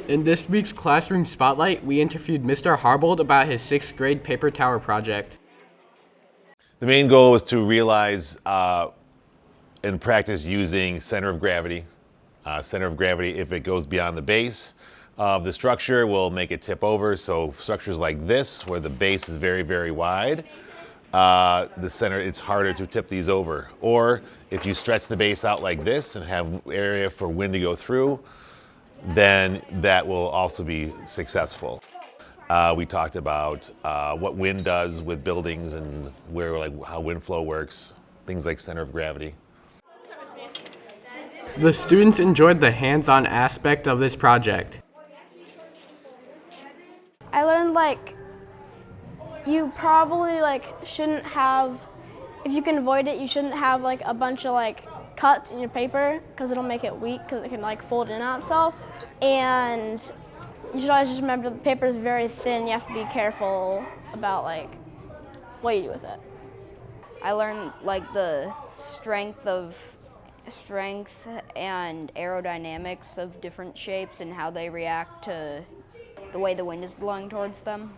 In this week's Classroom Spotlight, we interviewed Mr. Harbold about his 6th grade paper tower project. The main goal was to realize and practice using center of gravity. Center of gravity, if it goes beyond the base of the structure, will make it tip over. So structures like this, where the base is very, very wide, the center, it's harder to tip these over. Or if you stretch the base out like this and have area for wind to go through, then that will also be successful. We talked about what wind does with buildings and how wind flow works, things like center of gravity. The students enjoyed the hands-on aspect of this project. I learned you probably shouldn't have, if you can avoid it, you shouldn't have a bunch of cuts in your paper because it'll make it weak because it can fold in on itself. And you should always just remember the paper is very thin. You have to be careful about what you do with it. I learned the strength and aerodynamics of different shapes and how they react to the way the wind is blowing towards them.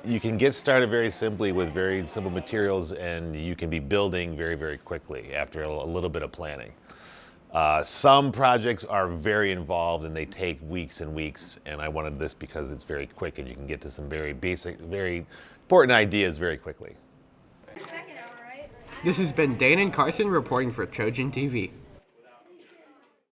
You can get started very simply with very simple materials, and you can be building very, very quickly after a little bit of planning. Some projects are very involved and they take weeks and weeks, and I wanted this because it's very quick and you can get to some very basic, very important ideas very quickly. This has been Dane and Carson reporting for Trojan TV.